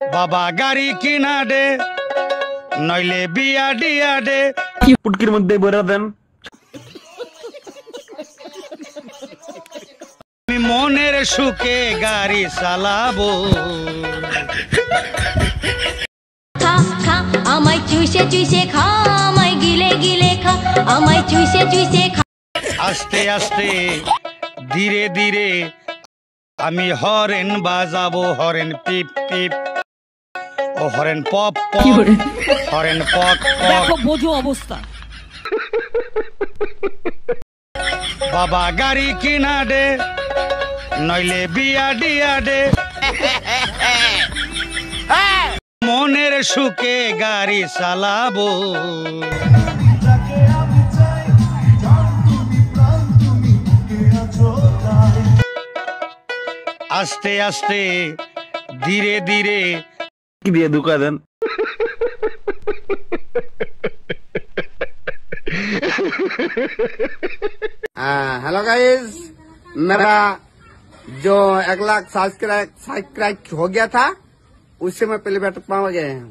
বাবা গাড়ি কিনা দে নইলে বিয়া দিয়া দে। পুটকির মধ্যে বইরা দেন। আমি মনের সুখে গাড়ি চালাবো। খা খা আমায় চুষে চুষে খা, আমায় গিলে গিলে খা, আমায় চুষে চুষে খা। আস্তে আস্তে ধীরে ধীরে আমি হরেন বাজাবো, হরেন পিপ পিপ ও হরেন পপ পপ, হরেন পক পক। বোঝো অবস্থা। বাবা গাড়ি কিনা দে নইলে বিয়া দিয়া দে। মনের সুখে গাড়ি চালাবো। আস্তে আস্তে ধীরে ধীরে কি দিয়ে ঢুকা দেন। हेलो गाइस, मेरा जो 1 लाख सब्सक्राइब हो गया था उससे मैं पहले बैठ पा गए हैं।